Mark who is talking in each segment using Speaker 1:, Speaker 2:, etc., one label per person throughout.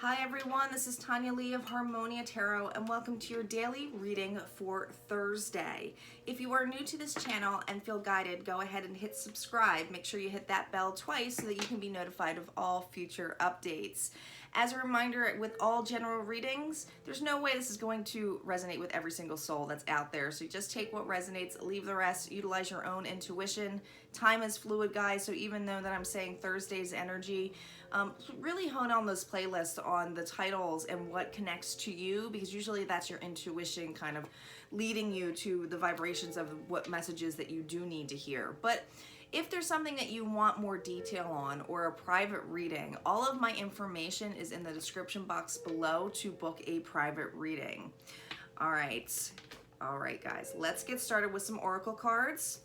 Speaker 1: Hi everyone, this is Tanya Lee of Harmonia Tarot and welcome to your daily reading for Thursday. If you are new to this channel and feel guided, go ahead and hit subscribe. Make sure you hit that bell twice so that you can be notified of all future updates. As a reminder, with all general readings, there's no way this is going to resonate with every single soul that's out there. So just take what resonates, leave the rest, utilize your own intuition. Time is fluid, guys, so even though that I'm saying Thursday's energy, really hone on those playlists on the titles and what connects to you, because usually that's your intuition kind of leading you to the vibrations of what messages that you do need to hear. But if there's something that you want more detail on or a private reading, all of my information is in the description box below to book a private reading. All right, guys, let's get started with some oracle cards,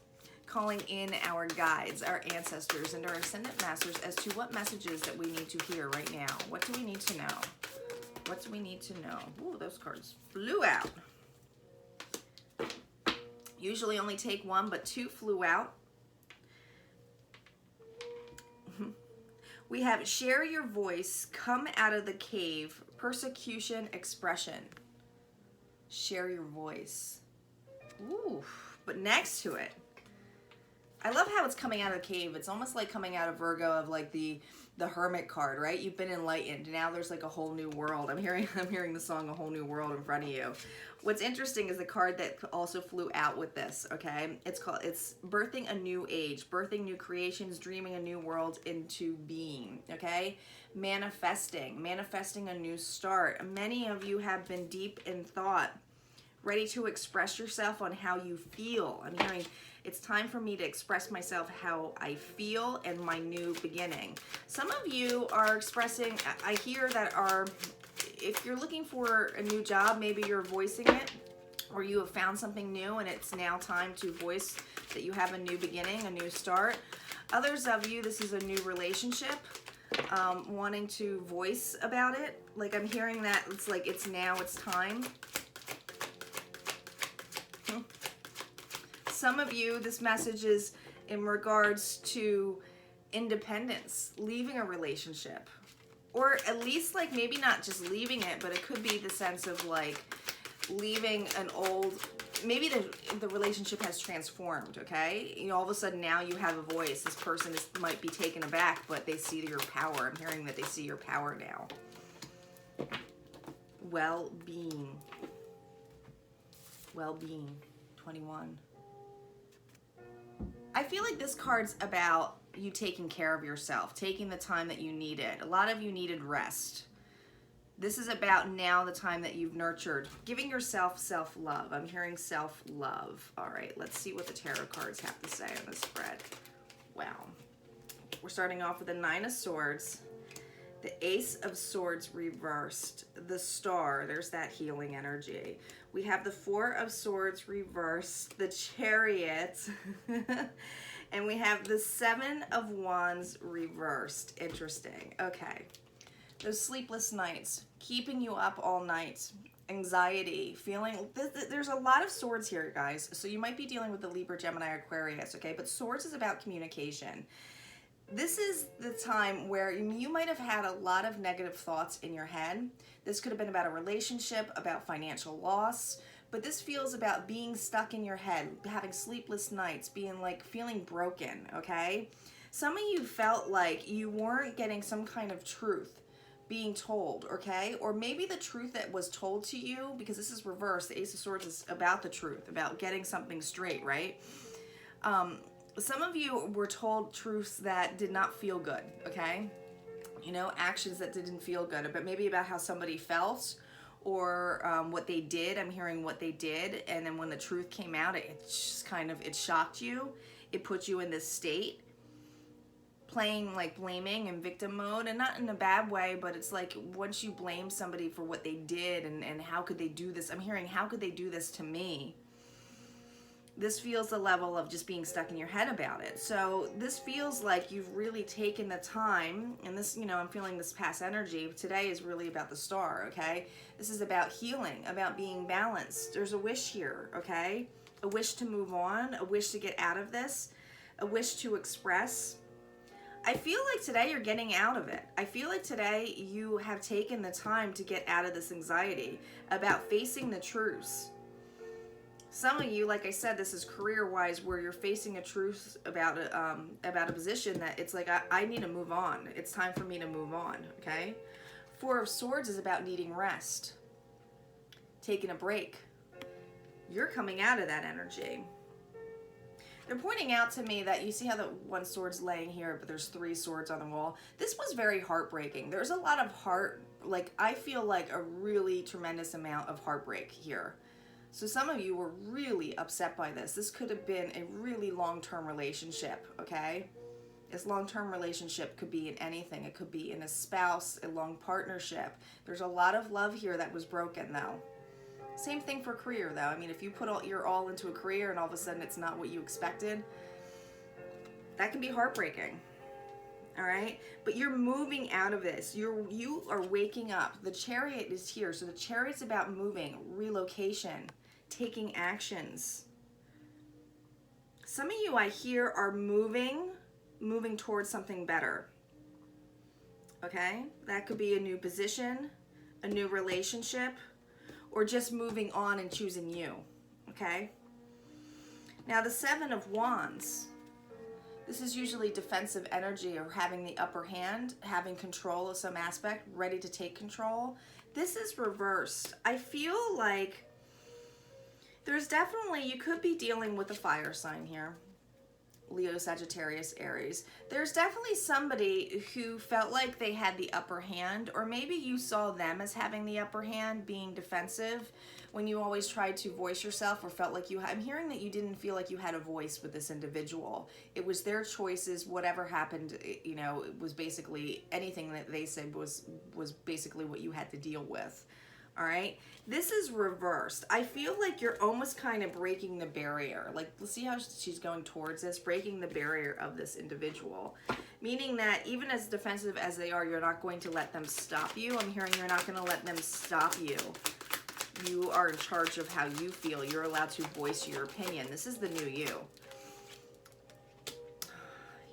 Speaker 1: calling in our guides, our ancestors, and our ascendant masters as to what messages that we need to hear right now. What do we need to know? What do we need to know? Ooh, those cards flew out. Usually only take one, but two flew out. We have share your voice, come out of the cave, persecution, expression. Share your voice. Ooh, but next to it, I love how it's coming out of the cave. It's almost like coming out of Virgo of like the Hermit card, right? You've been enlightened. Now there's like a whole new world. I'm hearing the song A Whole New World in front of you. What's interesting is the card that also flew out with this, okay? It's birthing a new age, birthing new creations, dreaming a new world into being, okay? Manifesting a new start. Many of you have been deep in thought, ready to express yourself on how you feel. I'm hearing it's time for me to express myself how I feel and my new beginning. Some of you are expressing, I hear that if you're looking for a new job, maybe you're voicing it, or you have found something new and it's now time to voice that you have a new beginning, a new start. Others of you, this is a new relationship, wanting to voice about it. Like I'm hearing that it's like it's time. Some of you, this message is in regards to independence, leaving a relationship, or at least like maybe not just leaving it, but it could be the sense of like leaving an old, maybe the relationship has transformed, okay? You know, all of a sudden now you have a voice. This person might be taken aback, but they see your power. I'm hearing that they see your power now. Well-being, 21. I feel like this card's about you taking care of yourself, taking the time that you needed. A lot of you needed rest. This is about now the time that you've nurtured, giving yourself self-love. I'm hearing self-love. All right, let's see what the tarot cards have to say on this spread. Wow. We're starting off with the Nine of Swords, the Ace of Swords reversed, the Star, there's that healing energy. We have the Four of Swords reversed, the Chariot, and we have the Seven of Wands reversed. Interesting. Okay. Those sleepless nights, keeping you up all night, anxiety, feeling, there's a lot of swords here, guys. So you might be dealing with the Libra, Gemini, Aquarius, okay? But swords is about communication. This is the time where you might have had a lot of negative thoughts in your head. This could have been about a relationship, about financial loss, but this feels about being stuck in your head, having sleepless nights, being like feeling broken, okay? Some of you felt like you weren't getting some kind of truth being told, okay? Or maybe the truth that was told to you, because this is reversed, the Ace of Swords is about the truth, about getting something straight, right? Some of you were told truths that did not feel good, okay? You know, actions that didn't feel good, but maybe about how somebody felt or what they did. I'm hearing what they did, and then when the truth came out, it just kind of, it shocked you. It put you in this state, playing like blaming and victim mode, and not in a bad way, but it's like once you blame somebody for what they did and how could they do this, I'm hearing how could they do this to me? This feels the level of just being stuck in your head about it. So this feels like you've really taken the time, and this, you know, I'm feeling this past energy. Today is really about the Star, okay? This is about healing, about being balanced. There's a wish here, okay? A wish to move on, a wish to get out of this, a wish to express. I feel like today you're getting out of it. I feel like today you have taken the time to get out of this anxiety about facing the truths. Some of you, like I said, this is career-wise, where you're facing a truth about a position that it's like, I need to move on. It's time for me to move on, okay? Four of Swords is about needing rest, taking a break. You're coming out of that energy. They're pointing out to me that you see how the one sword's laying here, but there's 3 swords on the wall. This was very heartbreaking. There's a lot of I feel like a really tremendous amount of heartbreak here. So some of you were really upset by this. This could have been a really long-term relationship, okay? This long-term relationship could be in anything. It could be in a spouse, a long partnership. There's a lot of love here that was broken, though. Same thing for career, though. I mean, if you put your all into a career and all of a sudden it's not what you expected, that can be heartbreaking. All right? But you're moving out of this. You are waking up. The Chariot is here. So the Chariot's about moving, relocation, taking actions. Some of you, I hear, are moving towards something better. Okay? That could be a new position, a new relationship, or just moving on and choosing you, okay? Now the 7 of Wands, this is usually defensive energy or having the upper hand, having control of some aspect, ready to take control. This is reversed. I feel like there's definitely, you could be dealing with a fire sign here. Leo, Sagittarius, Aries. There's definitely somebody who felt like they had the upper hand, or maybe you saw them as having the upper hand, being defensive when you always tried to voice yourself, or felt like I'm hearing that you didn't feel like you had a voice with this individual. It was their choices. Whatever happened, you know, it was basically anything that they said was basically what you had to deal with. All right, this is reversed. I feel like you're almost kind of breaking the barrier. Like, let's see how she's going towards this, breaking the barrier of this individual. Meaning that even as defensive as they are, you're not going to let them stop you. I'm hearing you're not going to let them stop you. You are in charge of how you feel. You're allowed to voice your opinion. This is the new you.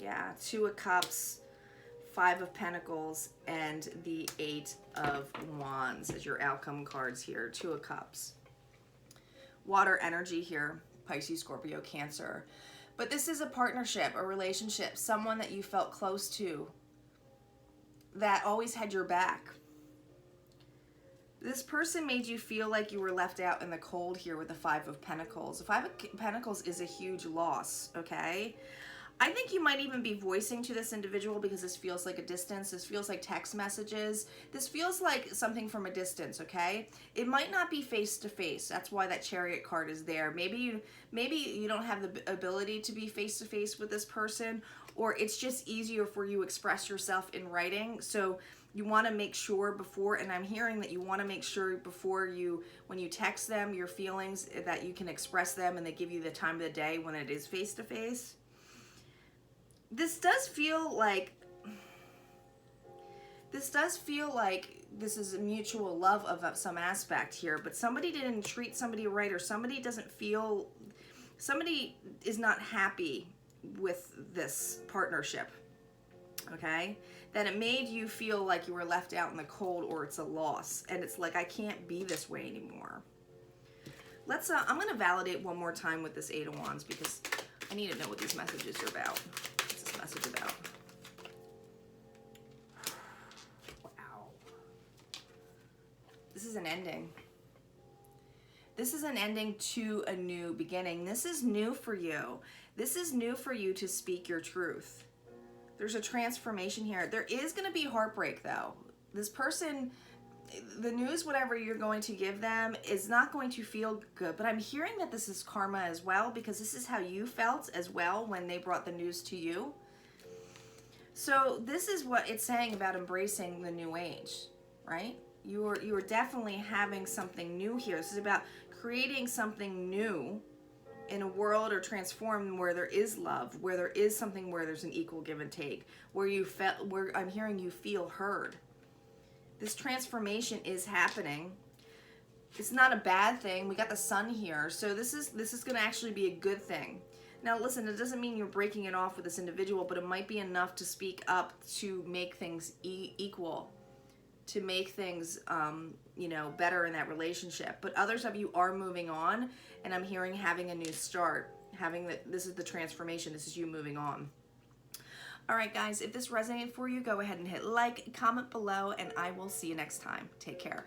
Speaker 1: Yeah, 2 of Cups, 5 of Pentacles, and the 8 of Wands as your outcome cards here. 2 of Cups. Water energy here, Pisces, Scorpio, Cancer. But this is a partnership, a relationship, someone that you felt close to, that always had your back. This person made you feel like you were left out in the cold here with the 5 of Pentacles. The 5 of Pentacles is a huge loss, okay? I think you might even be voicing to this individual because this feels like a distance. This feels like text messages. This feels like something from a distance, okay? It might not be face to face. That's why that Chariot card is there. Maybe you don't have the ability to be face to face with this person, or it's just easier for you to express yourself in writing. So you want to make sure before, and I'm hearing that you want to make sure before when you text them your feelings, that you can express them and they give you the time of the day when it is face to face. This does feel like this is a mutual love of some aspect here, but somebody didn't treat somebody right, or somebody is not happy with this partnership, okay? That it made you feel like you were left out in the cold, or it's a loss, and it's like, I can't be this way anymore. Let's, I'm going to validate one more time with this 8 of Wands, because I need to know what these messages are about. Message about. Wow. This is an ending. This is an ending to a new beginning. This is new for you. This is new for you to speak your truth. There's a transformation here. There is going to be heartbreak, though. This person, the news, whatever you're going to give them, is not going to feel good. But I'm hearing that this is karma as well, because this is how you felt as well when they brought the news to you. So this is what it's saying about embracing the new age, right? You are definitely having something new here. This is about creating something new in a world, or transform where there is love, where there is something where there's an equal give and take, where I'm hearing you feel heard. This transformation is happening. It's not a bad thing. We got the sun here, so this is going to actually be a good thing. Now listen, it doesn't mean you're breaking it off with this individual, but it might be enough to speak up to make things equal, to make things, you know, better in that relationship. But others of you are moving on, and I'm hearing having a new start, this is the transformation, this is you moving on. All right, guys, if this resonated for you, go ahead and hit like, comment below, and I will see you next time. Take care.